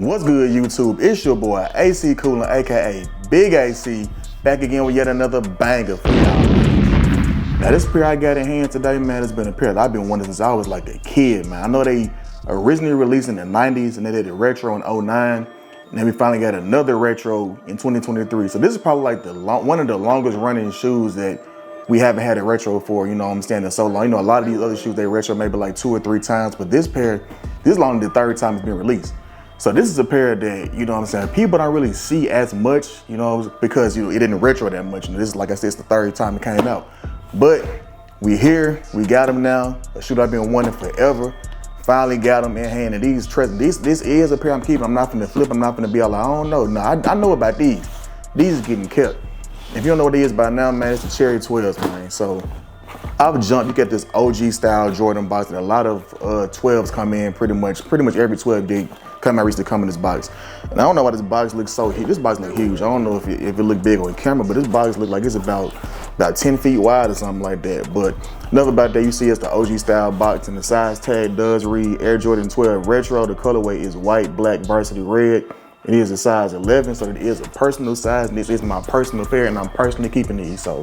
What's good, YouTube? It's your boy AC Coolin, aka Big AC, back again with yet another banger for y'all. Now this pair I got in hand today, man, it's been a pair that I've been wanting since I was like a kid, man. I know they originally released in the 90s and they did a retro in 09, and then we finally got another retro in 2023. So this is probably like one of the longest running shoes that we haven't had a retro for, you know what I'm saying, in so long. You know, a lot of these other shoes, they retro maybe like 2 or 3 times, but this pair, this is only the 3rd time it's been released. So this is a pair that, you know what I'm saying, people don't really see as much, you know, because, you know, it didn't retro that much. You know, this is, like I said, it's the 3rd time it came out. But we here, we got them now. A shoe I've been wanting forever. Finally got them in hand, and these treasures. This is a pair I'm keeping. I'm not finna flip. I'm not finna be all like, I don't know. No, I know about these. These is getting kept. If you don't know what it is by now, man, it's the Cherry 12s, man. So I've jumped. You get this OG style Jordan box, and a lot of 12s come in. Pretty much every 12 gig come out recently come in this box. And I don't know why this box looks so huge. This box look huge. I don't know if it look big on camera, but this box look like it's about 10 feet wide or something like that. But enough about that. You see it's the OG style box, and the size tag does read Air Jordan 12 Retro. The colorway is white, black, varsity red. It is a size 11, so it is a personal size, and this is my personal pair, and I'm personally keeping these. So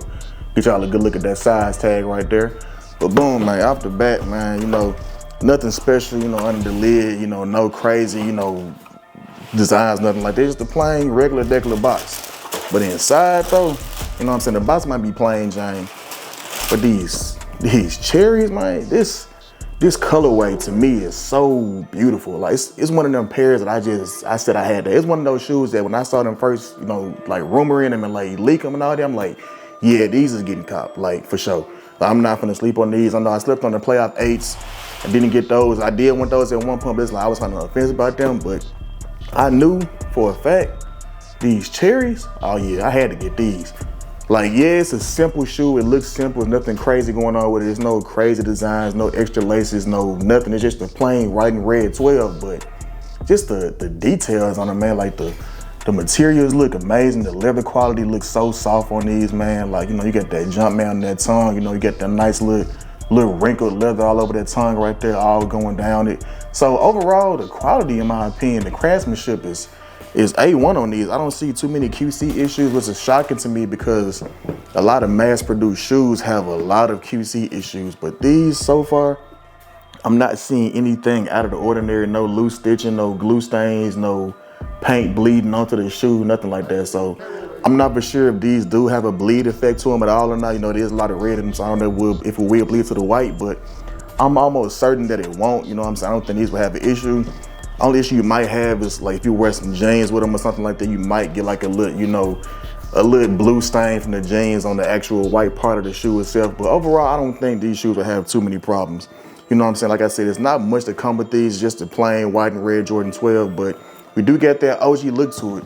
get y'all a good look at that size tag right there. But boom, man, off the bat, man, you know, nothing special, you know, under the lid, you know, no crazy, you know, designs, nothing like that. Just a plain, regular, decorative box. But inside, though, you know what I'm saying, the box might be plain Jane, but these cherries, man, this colorway to me is so beautiful. Like it's one of them pairs that I said I had that. It's one of those shoes that when I saw them first, you know, like rumoring them and like leak them and all that, I'm like, yeah, these is getting copped, like for sure. I'm not gonna sleep on these. I know I slept on the playoff 8s. I didn't get those. I did want those at one point, but it's like I was kind of offensive about them. But I knew for a fact these cherries, oh yeah, I had to get these. Like, yeah, it's a simple shoe. It looks simple. There's nothing crazy going on with it. There's no crazy designs, no extra laces, no nothing. It's just a plain white and red 12. But just the details on it, man, like the materials look amazing. The leather quality looks so soft on these, man. Like, you know, you got that jump man on that tongue. You know, you got that nice little wrinkled leather all over that tongue right there, all going down it. So overall, the quality, in my opinion, the craftsmanship is A1 on these. I don't see too many QC issues, which is shocking to me because a lot of mass-produced shoes have a lot of QC issues. But these, so far, I'm not seeing anything out of the ordinary. No loose stitching, no glue stains, no paint bleeding onto the shoe, nothing like that. So I'm not for sure if these do have a bleed effect to them at all or not. You know, there's a lot of red in them, so I don't know if it will bleed to the white, but I'm almost certain that it won't. You know what I'm saying? I don't think these will have an issue. Only issue you might have is like if you wear some jeans with them or something like that, you might get like a little, you know, a little blue stain from the jeans on the actual white part of the shoe itself. But overall, I don't think these shoes will have too many problems. You know what I'm saying? Like I said, it's not much to come with these, just a plain white and red Jordan 12, but we do get that OG look to it.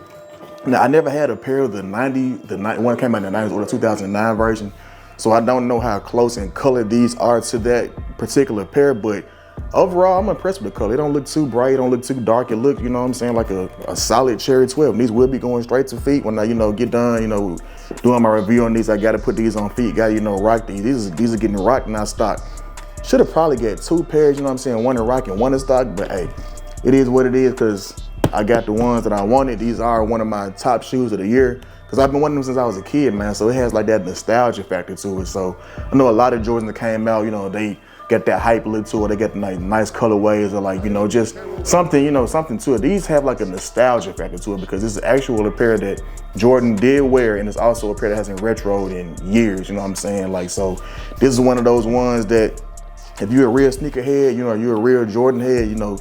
Now, I never had a pair of the one came out in the 90s or the 2009 version, so I don't know how close in color these are to that particular pair, but overall, I'm impressed with the color. It don't look too bright, it don't look too dark. It look, you know what I'm saying, like a solid Cherry 12. These will be going straight to feet when I, you know, get done, you know, doing my review on these. I got to put these on feet, got to, you know, rock these. These are getting rocked and not stock. Should have probably got 2 pairs, you know what I'm saying, one in rock and one in stock, but hey, it is what it is because I got the ones that I wanted. These are one of my top shoes of the year because I've been wanting them since I was a kid, man. So it has like that nostalgia factor to it. So I know a lot of Jordans that came out, you know, they get that hype look to it. They get the nice colorways or like, you know, just something, you know, something to it. These have like a nostalgia factor to it because this is actually a pair that Jordan did wear, and it's also a pair that hasn't retroed in years, you know what I'm saying? Like, so this is one of those ones that if you're a real sneakerhead, you know, you're a real Jordan head, you know,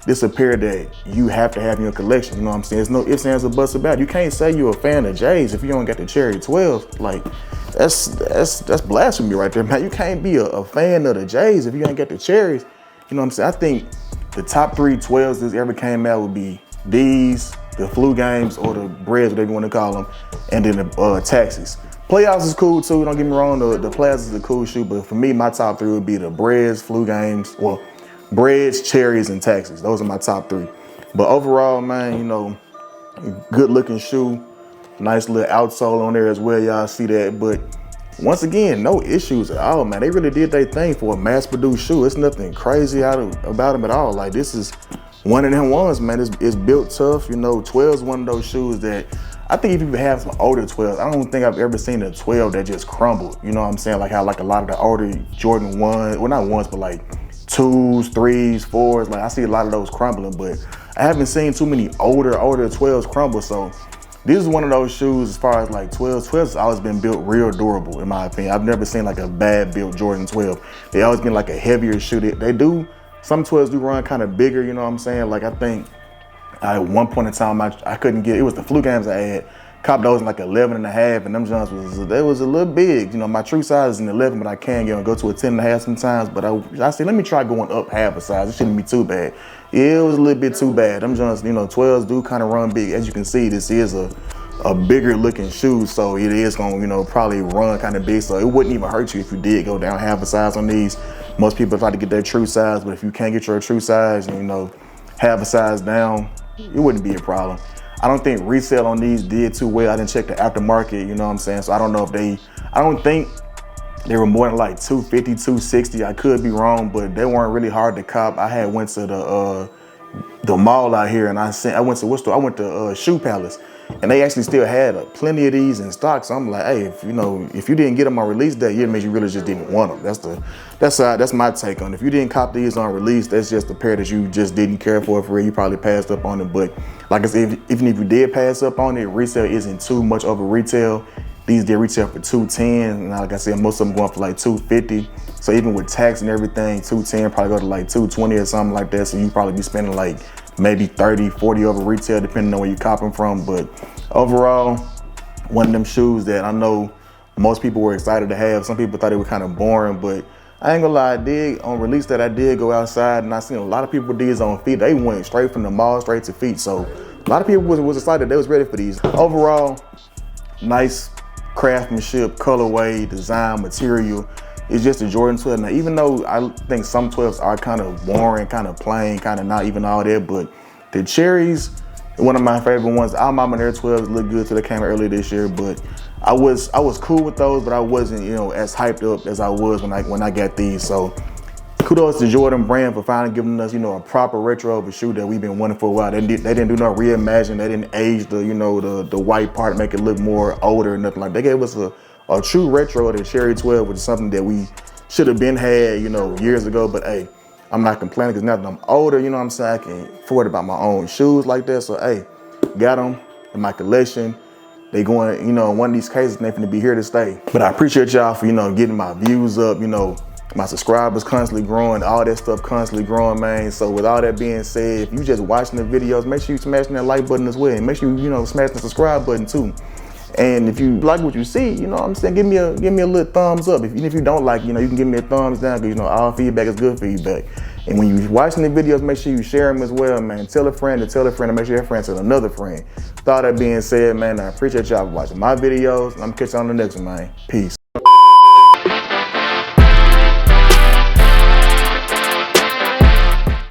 this is a pair that you have to have in your collection, you know what I'm saying? There's no ifs, ands, or buts about it. You can't say you're a fan of J's if you don't got the Cherry 12. Like, that's blasphemy right there, man. You can't be a fan of the J's if you ain't got the Cherries. You know what I'm saying? I think the top 3 12s that ever came out would be these, the Flu Games, or the Breads, whatever you want to call them, and then the Taxis. Playoffs is cool too, don't get me wrong, the Playoffs is a cool shoe, but for me, my top 3 would be the Breads, Flu Games, well, Breads, Cherries, and Taxis. Those are my top 3. But overall, man, you know, good looking shoe. Nice little outsole on there as well, y'all see that. But once again, no issues at all, man. They really did their thing for a mass produced shoe. It's nothing crazy about them at all. Like, this is one of them ones, man. It's built tough. You know, 12 is one of those shoes that I think if you have some older 12s, I don't think I've ever seen a 12 that just crumbled. You know what I'm saying? Like how like a lot of the older Jordan 1s, well not ones, but like 2s, 3s, 4s, like I see a lot of those crumbling, but I haven't seen too many older 12s crumble. So this is one of those shoes as far as like 12s. 12s has always been built real durable in my opinion. I've never seen like a bad built Jordan 12. They always been like a heavier shoe. They do, some 12s do run kind of bigger, you know what I'm saying? Like I think at one point in time, I couldn't get, it was the flu games I had, copped those in like 11 and a half, and them Johns they was a little big. You know, my true size is an 11, but I can go to a 10 and a half sometimes. But I said, let me try going up half a size. It shouldn't be too bad. Yeah, it was a little bit too bad. Them Johns, you know, 12s do kind of run big. As you can see, this is a bigger looking shoe, so it is gonna, you know, probably run kind of big. So it wouldn't even hurt you if you did go down half a size on these. Most people try to get their true size, but if you can't get your true size, and, you know, half a size down, it wouldn't be a problem. I don't think resale on these did too well. I didn't check the aftermarket, you know what I'm saying? So I don't know if I don't think they were more than like 250, 260. I could be wrong, but they weren't really hard to cop. I had went to the mall out here, and I went to what store? I went to Shoe Palace, and they actually still had plenty of these in stock. So I'm like, hey, if you didn't get them on release day, it means you really just didn't want them. That's my take on it. If you didn't cop these on release, that's just a pair that you just didn't care for real. You probably passed up on it. But like I said, even if you did pass up on it, resale isn't too much over retail. These did retail for $210, and like I said, most of them going for like $250. So even with tax and everything, $210 probably go to like $220 or something like that. So you probably be spending like maybe $30, $40 over retail, depending on where you cop them from. But overall, one of them shoes that I know most people were excited to have. Some people thought they were kind of boring, but I ain't gonna lie, on release that I did go outside, and I seen a lot of people with these on feet. They went straight from the mall straight to feet. So a lot of people was excited. They was ready for these. Overall, nice craftsmanship, colorway, design, material. It's just a Jordan 12. Now, even though I think some 12s are kind of boring, kind of plain, kind of not even all that, but the cherries, one of my favorite ones. Our Mama Air 12s look good till they came out earlier this year, but I was cool with those, but I wasn't, you know, as hyped up as I was when I got these. So kudos to Jordan Brand for finally giving us, you know, a proper retro of a shoe that we've been wanting for a while. They didn't do no reimagine. They didn't age the, you know, the white part, make it look more older or nothing like that. They gave us a true retro of the Cherry 12, which is something that we should have been had, you know, years ago. But hey, I'm not complaining because now that I'm older, you know what I'm saying, I can afford to buy my own shoes like that. So hey, got them in my collection. They going, you know, in one of these cases, they're gonna be here to stay. But I appreciate y'all for, you know, getting my views up, you know, my subscribers constantly growing, all that stuff constantly growing, man. So with all that being said, if you just watching the videos, make sure you smashing that like button as well. And make sure you know, smash the subscribe button too. And if you like what you see, you know what I'm saying, give me a little thumbs up. Even if you don't like, you know, you can give me a thumbs down, because, you know, all feedback is good feedback. And when you're watching the videos, make sure you share them as well, man. Tell a friend to tell a friend, and make sure your friend tell another friend. With all that being said, man, I appreciate y'all for watching my videos, and I'm catching you on the next one, man. Peace.